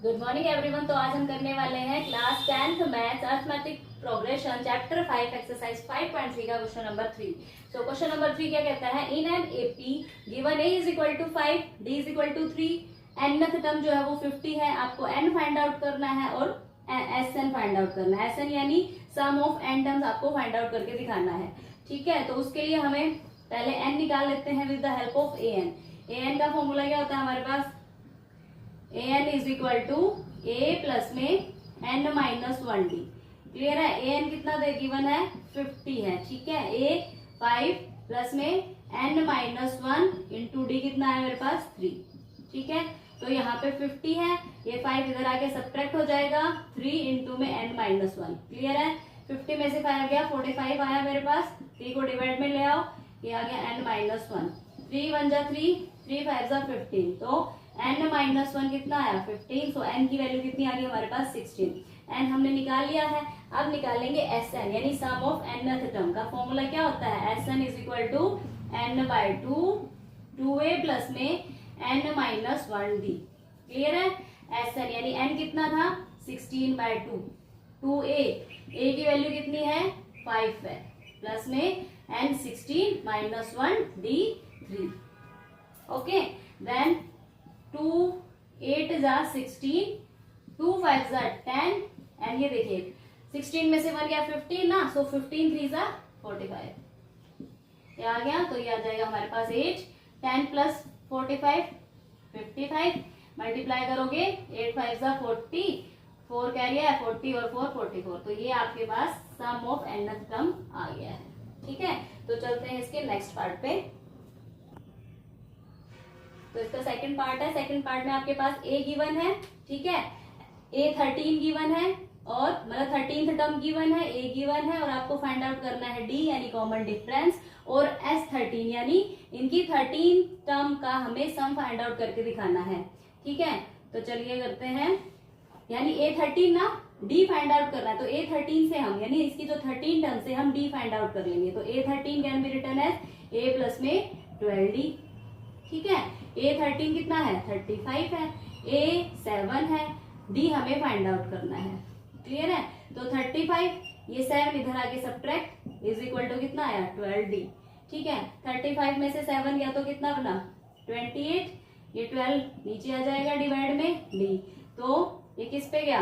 Good morning everyone. तो आज हम करने वाले हैं class 10th maths arithmetic progression chapter 5 exercise 5.3 का question number 3। So question number 3 क्या कहता है, in an AP given a is equal to 5, d is equal to 3, nth term जो है वो 50 है, आपको n फाइंड आउट करना है और sn फाइंड आउट करना है। sn यानी सम ऑफ n टर्म्स आपको फाइंड आउट करके दिखाना है। ठीक है, तो उसके लिए हमें पहले n निकाल लेते हैं with the help of an का फॉर्मूला क्या होता है हमारे पास, an is equal to a plus में n माइनस 1d। क्लियर है, an कितना दे गिवन है 50 है। ठीक है, a 5 प्लस में n माइनस 1 इंटू डी कितना है मेरे पास 3। ठीक है, तो यहाँ पे 50 है, ये 5 इधर आके सब्ट्रैक्ट हो जाएगा, 3 इंटू में n माइनस 1। क्लियर है, 50 में से 5 गया 45 आया मेरे पास, 3 को डिवाइड में ले आओ, ये आ गया n माइनस 1, 3 1 जा 3, 3 5 जा 15, तो n माइनस 1 कितना आया 15। सो n की वैल्यू कितनी आ गई हमारे पास 16। n हमने निकाल लिया है, अब निकालेंगे sn यानी सम ऑफ nth टर्म का फॉर्मूला क्या होता है, sn is equal to n by 2 2a plus में n माइनस 1d। क्लियर है, sn यानी n कितना था 16 बाई 2, 2a, a की वैल्यू कितनी है 5 है, प्लस में n 16 minus 1d 3। Okay, then 2 8 जा 16, 2 5 जा 10, एंड ये देखिए 16 में से 1 गया 15 ना, सो 15 3 जा 45, ये आ गया, तो ये आ जाएगा हमारे पास 8, 10 प्लस 45 55, मल्टीप्लाई करोगे 8 5 जा 40, 4 कैरी है 40 और 4 44, तो ये आपके पास सम ऑफ nth टर्म आ गया है। ठीक है, तो चलते हैं इसके नेक्स्ट पार्ट पे। तो इसका सेकंड पार्ट है, सेकंड पार्ट में आपके पास a गिवन है। ठीक है, a 13 गिवन है और मतलब 13th टर्म गिवन है, a गिवन है और आपको फाइंड आउट करना है d यानी कॉमन डिफरेंस, और s 13 यानी इनकी 13 टर्म का हमें सम फाइंड आउट करके दिखाना है। ठीक है, तो चलिए करते हैं, यानी a 13 ना d फाइंड आउट करना है, तो a 13 से हम यानी इसकी जो 13 टर्म से हम d फाइंड आउट कर लेंगे, तो a 13 can be written as a plus में 12d। ठीक है, a 13 कितना है 35 है, a 7 है, d हमें फाइंड आउट करना है। क्लियर है, तो 35 ये 7 इधर आके सब्ट्रैक्ट इज इक्वल टू कितना आया 12d। ठीक है, 35 में से 7 गया तो कितना बना 28, ये 12 नीचे आ जाएगा डिवाइड में d, तो ये किस पे गया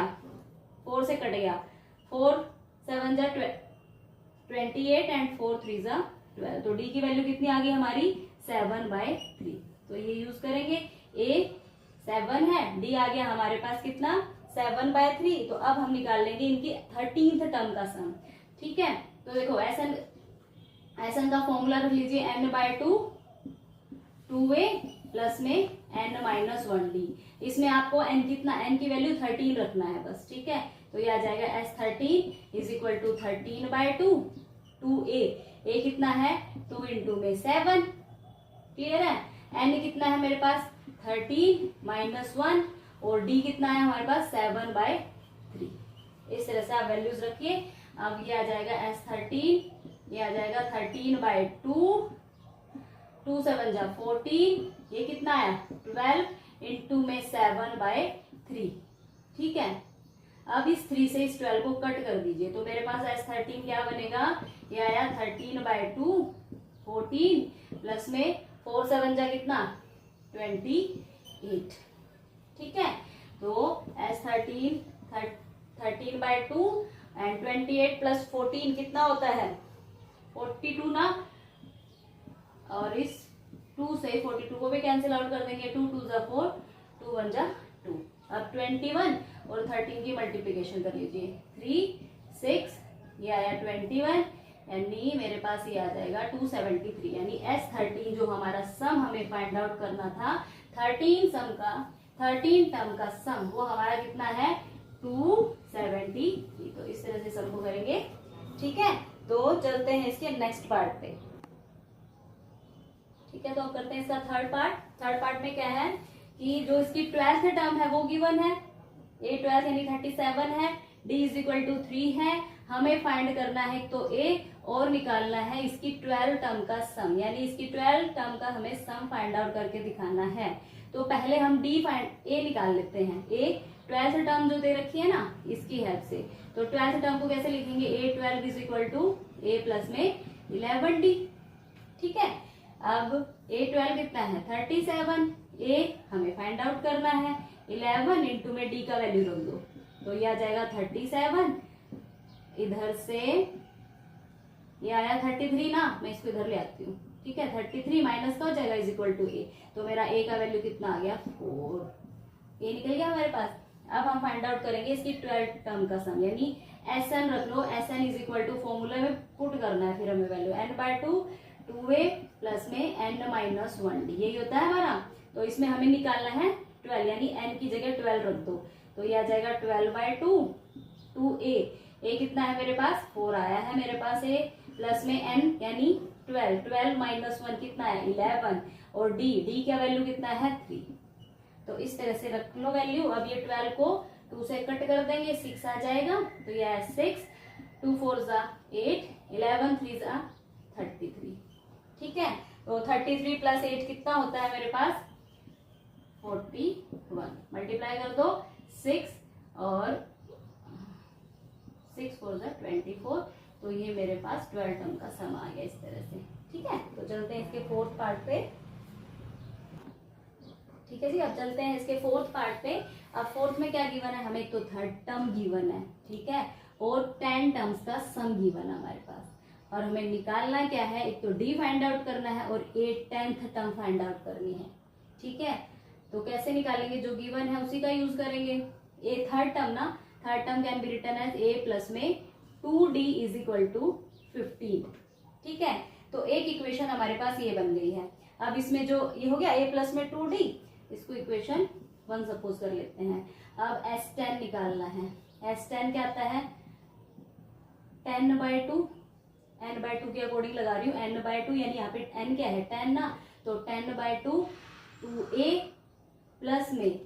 4 से कट गया, 4 7 जा 28 एंड 4 3 जा 12, तो d की वैल्यू कितनी आ गई हमारी 7/3। तो ये यूज करेंगे, a 7 है, d आ गया हमारे पास कितना 7/3, तो अब हम निकाल लेंगे इनकी 13th टर्म का सम। ठीक है, तो देखो एसन का फॉर्मूला रख लीजिए n बाय 2 2a प्लस में n माइनस 1d। इसमें आपको n कितना, n की वैल्यू 13 रखना है बस। ठीक है, तो ये आ जाएगा s13 is equal to 13 by 2 2a, a कितना है 2 इंटू में 7। क्लियर है, n कितना है मेरे पास 13 माइनस 1 और d कितना है हमारे पास 7/3। इस तरह से आप वैल्यूज रखिए। अब ये आ जाएगा s13, ये आ जाएगा 13/2, 2 7 जा 14, ये कितना आया 12 इंटू में 7/3। ठीक है, अब इस 3 से इस 12 को कट कर दीजिए, तो मेरे पास s13 क्या बनेगा, ये आया 13/2 14 प्लस में 4 7 जा कितना 28। ठीक है, तो s13 13/2 एंड 28 प्लस 14 कितना होता है 42 ना, और इस 2 से 42 को भी कैंसिल आउट कर देंगे, 2 2 जा 4, 2 1 जा 2। अब 21 और 13 की मल्टीप्लिकेशन कर लीजिए, 3 6, ये आया 21 यानी मेरे पास ये आ जाएगा 273, यानी s13 जो हमारा सम हमें फाइंड आउट करना था 13 टर्म का सम, वो हमारा कितना है 273। तो इस तरह से सम को करेंगे। ठीक है, तो चलते हैं इसके नेक्स्ट पार्ट पे। ठीक है, तो अब करते हैं इसका थर्ड पार्ट। थर्ड पार्ट में क्या है कि जो इसकी 12th टर्म है वो गिवन है, a 12 यानी 37 है, d इज इक्वल टू 3 है, हमें फाइंड करना है तो a और निकालना है इसकी 12 टर्म का सम, यानी इसकी 12 टर्म का हमें सम फाइंड आउट करके दिखाना है। तो तो पहले हम ए निकाल लेते हैं। ए 12th टर्म जो दे रखी है ना, इसकी हेल्प से। तो 12th टर्म को कैसे लिखेंगे, A12 is equal to A plus में 11D। ठीक है, अब A12 कितना है 37, ए हमें फाइंड आउट करना है, 11 इंटू में डी का वैल्यू रख दो, तो ये आ जाएगा 37। इधर से ये आया 33 ना, मैं इसको इधर ले आती हूँ। ठीक है, 33 माइनस का हो जाएगा इज इक्वल टू ए, तो मेरा ए का वैल्यू कितना आ गया 4। ए निकल गया हमारे पास। अब हम फाइंड आउट करेंगे इसकी 12th टर्म का सम, यानी Sn रख लो। Sn is equal to formula में पुट करना है फिर हमें वैल्यू n/2 2a प्लस में n माइनस 1d, यही होता है हमारा। तो इसमें हमें निकालना है 12, यानी n की जगह 12 रख दो, तो ये आ जाएगा 12/2 2a। ए कितना है मेरे पास 4 आया है मेरे पास ए, प्लस में n यानी 12 माइनस 1 कितना है 11, और डी का वैल्यू कितना है 3। तो इस तरह से रख लो वैल्यू। अब ये 12 को 2 से कट कर देंगे, 6 आ जाएगा, तो ये है 6, 2 4 ज़ा 8, 11 3 ज़ा 33। ठीक है, तो 33 प्लस 8 कितना होता है मेरे पास 41। मल्टीप्लाई कर दो 6 और 6 4 ज़ा 24, तो ये मेरे पास 12 टर्म का सम आ गया इस तरह से। ठीक है, तो चलते हैं इसके 4th पार्ट पे। ठीक है जी, अब चलते हैं इसके 4th पार्ट पे। अब 4th में क्या गिवन है हमें, एक तो 3rd टर्म गिवन है, ठीक है, और 10 टर्म्स का सम गिवन है हमारे पास, और हमें निकालना क्या है, एक तो डी फाइंड आउट करना है और ए 10th टर्म फाइंड आउट करनी है। ठीक है, तो कैसे निकालेंगे, जो गिवन है उसी का यूज करेंगे। ए 3rd टर्म ना, 3rd term can be written as A plus में 2d इज इक्वल टू 15। ठीक है, तो एक इक्वेशन हमारे पास ये बन गई है। अब इसमें जो ये हो गया a प्लस में 2d, इसको इक्वेशन 1 सपोज कर लेते हैं। अब S10 निकालना है। S10 क्या आता है 10/2, n/2 के अकॉर्डिंग लगा रही हूँ, n/2 यानी यहाँ पे n क्या है 10 ना, तो 10/2 2a प्लस में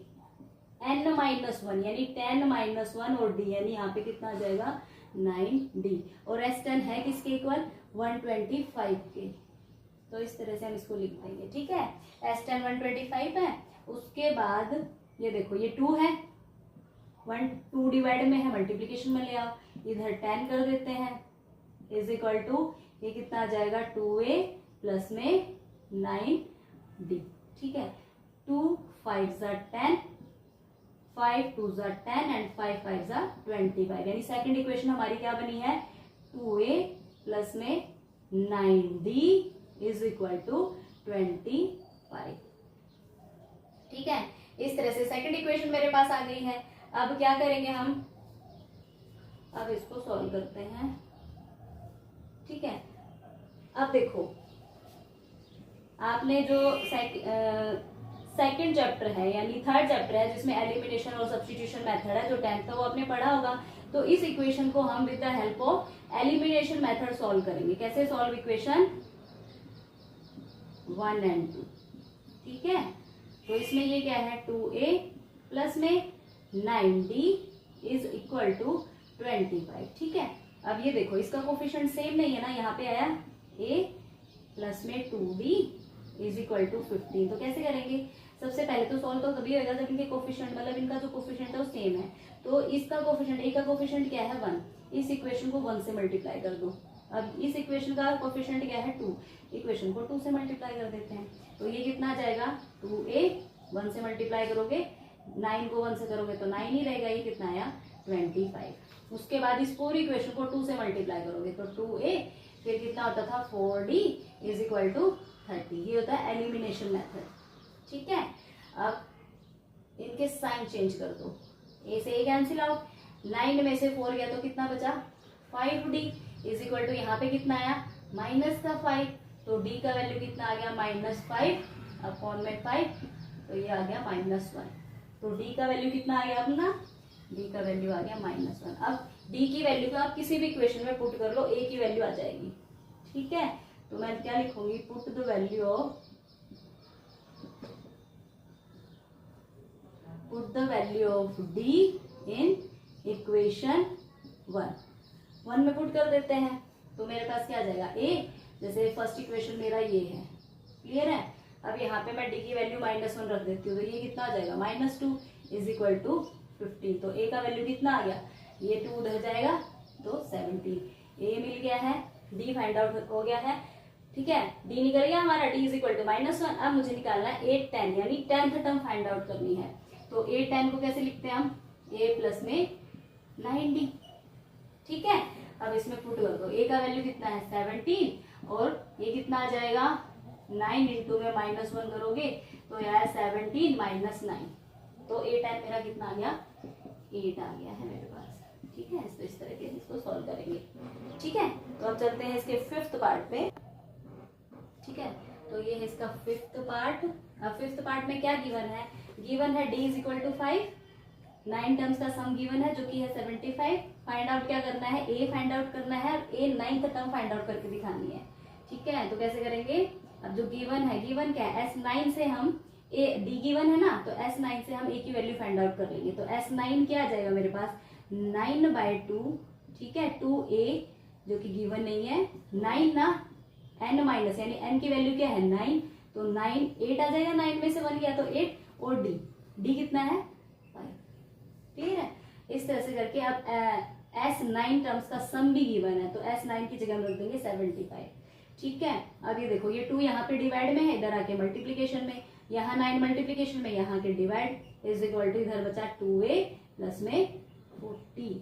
n माइनस 1 यानी 10 माइनस 1 और d, यानी यहाँ पे कितना आ जाएगा 9d, और S10 है किसके इक्वल 125 के। तो इस तरह से हम इसको लिख देंगे। ठीक है, S10 125 है। उसके बाद ये देखो ये 2 है, 2 डिवाइड में है, मल्टीप्लीकेशन में ले आओ, इधर 10 कर देते हैं, इज इक्वल टू ये कितना आ जाएगा 2a प्लस में 9d। ठीक है, 2 5 ज़ा 10, 5 2 ज़ा 10 एंड 5 5 ज़ा 25, यानी सेकंड इक्वेशन हमारी क्या बनी है 2a प्लस में 9d इज इक्वल टू 25। ठीक है, इस तरह से सेकंड इक्वेशन मेरे पास आ गई है। अब क्या करेंगे हम, अब इसको सॉल्व करते हैं। ठीक है, अब देखो आपने जो सेकंड चैप्टर है यानी 3rd चैप्टर है जिसमें एलिमिनेशन और सब्स्टिट्यूशन मेथड है, जो 10th था वो आपने पढ़ा होगा। तो इस इक्वेशन को हम with the help of elimination method solve करेंगे। कैसे सॉल्व, इक्वेशन 1 एंड 2। ठीक है, तो इसमें ये क्या है 2a प्लस में 9d इज इक्वल टू 25। ठीक है, अब ये देखो इसका कोफिशिएंट सेम नहीं है ना, यहाँ पे आया a प्लस में 2d इज इक्वल टू 15। तो कैसे करेंगे, सबसे पहले तो सॉल्व तो तभी होगा जब इनके कोफिशिएंट मतलब इनका जो कोफिशिएंट है वो सेम है। तो इसका कोफिशिएंट a का कोफिशिएंट क्या है 1, इस इक्वेशन को 1 से मल्टीप्लाई कर दो। अब इस इक्वेशन का कोफिशिएंट क्या है 2, इक्वेशन को 2 से मल्टीप्लाई कर देते हैं, तो ये कितना आ जाएगा 2a, 1 से मल्टीप्लाई करोगे 9 को 1 से करोगे तो 9 ही रहेगा, ये कितना आया 25। उसके बाद इस पूरी इक्वेशन को 2 से मल्टीप्लाई करोगे तो 2a, फिर कितना होता था 4d इज इक्वल टू 30। ये होता है एलिमिनेशन मेथड। ठीक है, अब इनके साइन चेंज कर दो, a से a कैंसिल आउट, 9 में से 4 गया तो कितना बचा 5d इज इक्वल टू यहाँ पे कितना आया माइनस का 5, तो d का वैल्यू कितना आ गया -5 अपॉन में 5, तो ये आ गया -1। तो d का वैल्यू कितना आ गया अपना, d का वैल्यू आ गया -1। अब d की वैल्यू को आप किसी भी इक्वेशन में पुट कर लो, a की वैल्यू आ जाएगी। ठीक है, तो मैं क्या लिखूंगी, put the value of d in equation 1 में पुट कर देते हैं, तो मेरे पास क्या आ जाएगा a, जैसे फर्स्ट इक्वेशन मेरा ये है, क्लियर है, अब यहाँ पे मैं डी की वैल्यू -1 रख देती हूँ, तो ये कितना आ जाएगा -2 इज इक्वल टू 15। तो ए का वैल्यू कितना आ गया, ये 2 उधर जाएगा तो 17। ए मिल गया है, डी फाइंड आउट हो गया है। ठीक है, डी निकल गया हमारा, डी इज इक्वल टू -1। अब मुझे निकालना है 8 10 यानी 10th टर्म फाइंड आउट करनी है। तो 8 10 को कैसे लिखते हैं हम, ए प्लस में 9d। ठीक है, अब इसमें पुट कर दो, ए का वैल्यू कितना है 17 और ये कितना आ जाएगा 9 इंटू में -1 करोगे तो यार 17 - 9, तो 8 10 मेरा कितना आ गया 8 आ गया है मेरे पास। ठीक है, तो इस तरह के इसको सॉल्व करेंगे। ठीक है, तो अब चलते हैं इसके 5th पार्ट पे। ठीक है, तो ये है इसका 5th पार्ट। अब 5th पार्ट में क्या गिवन है, गिवन है d is equal to 5, 9 terms का सम गिवन है जो कि है 75। फाइंड आउट क्या करना है, a फाइंड आउट करना है और a 9th term find out करके दिखानी है। ठीक है, तो कैसे करेंगे, अब जो गिवन है, गिवन क्या है S9 से हम a d गिवन है ना, तो S9 से हम a की वैल्यू फाइंड आउट कर लेंगे। तो S9 क्या आ जाएगा मेरे पास 9/2। ठीक है, 2a जो कि गिवन नहीं है, 9 ना n माइनस यानी n की वैल्यू क्या है 9, तो 9 8 आ जाएगा, 9 में से 1 गया तो 8 और d कितना है 5। क्लियर है, इस तरह से करके अब S9 टर्म्स का सम भी गिवन है, तो S9 की जगह हम रख देंगे 75। ठीक है, अब ये देखो ये 2 यहाँ पे डिवाइड में है, इधर आके मल्टीप्लीकेशन में, यहाँ 9 मल्टीप्लीकेशन में, यहाँ के डिवाइड इज इक्वल टू इधर बचा 2a प्लस में 40।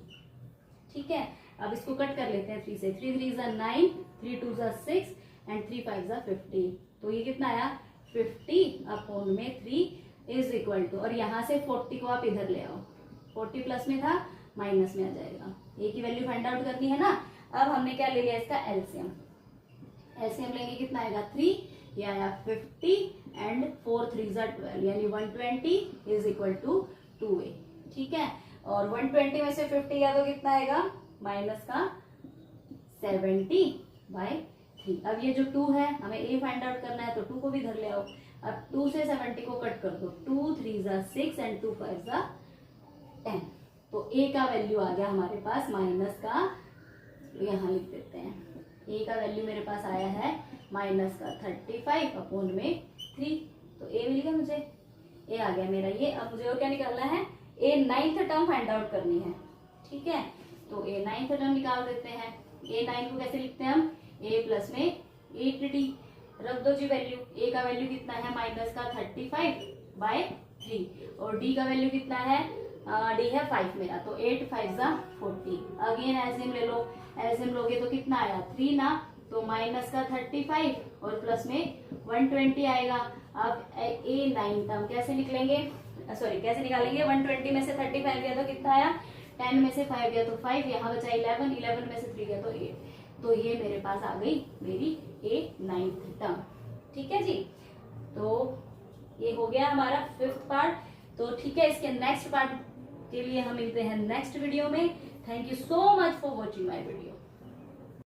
ठीक है, अब इसको कट कर लेते हैं 3 से, 3 3 ज़ा 9, 3 2 ज़ा 6 एंड 3 5 ज़ा 50। तो ये कितना आया 50 अपॉन में 3 इज इक्वल टू, और यहाँ से 40 को आप इधर ले आओ, 40 प्लस में था माइनस में आ जाएगा। ए की वैल्यू फाइंड आउट करनी है ना। अब हमने क्या ले लिया इसका एलसीएम, एलसीएम लेंगे कितना आएगा 3, ये आया 50 एंड 4 3 ज़ा 12 यानी 120 इज इक्वल टू 2a। ठीक है, और 120 में से 50 गया तो कितना आएगा माइनस का 70/3। अब ये जो 2 है हमें a फाइंड आउट करना है, तो 2 को भी इधर ले आओ। अब 2 से 70 को कट कर दो, 2 3 ज़ा 6 एंड 2 5 ज़ा 10। तो a का वैल्यू आ गया हमारे पास माइनस का, यहाँ लिख देते हैं, a का वैल्यू मेरे पास आया है माइनस का 35 अपॉन में 3। तो a मिल गया मुझे, a आ गया मेरा ये। अब मुझे और क्या निकालना है, a 9th term find out करनी है। ठीक है, तो a 9th टर्म निकाल देते हैं। a 9 को कैसे लिखते हैं हम, a प्लस में 8d रख दो जी वैल्यू। a का वैल्यू कितना है माइनस का 35/3 और d का वैल्यू कितना है, d है 5 मेरा, तो 8 5 ज़ा 40। अगेन एलसीएम ले लो, एलसीएम लोगे तो कितना आया 3 ना, तो माइनस का 35 और प्लस में 120 आएगा। अब a 9 टर्म कैसे निकलेंगे, सॉरी कैसे निकालेंगे, 120 में से 35 गया तो कितना आया, 10 में से 5 गया तो 5, यहाँ बचा 11, 11 में से 3 गया तो 8। तो ये मेरे पास आ गई मेरी a 9th टर्म। ठीक है जी, तो ये हो गया हमारा 5th पार्ट। तो ठीक है, इसके नेक्स्ट पार्ट के लिए हम मिलते हैं नेक्स्ट वीडियो में। Thank you so much for watching my video.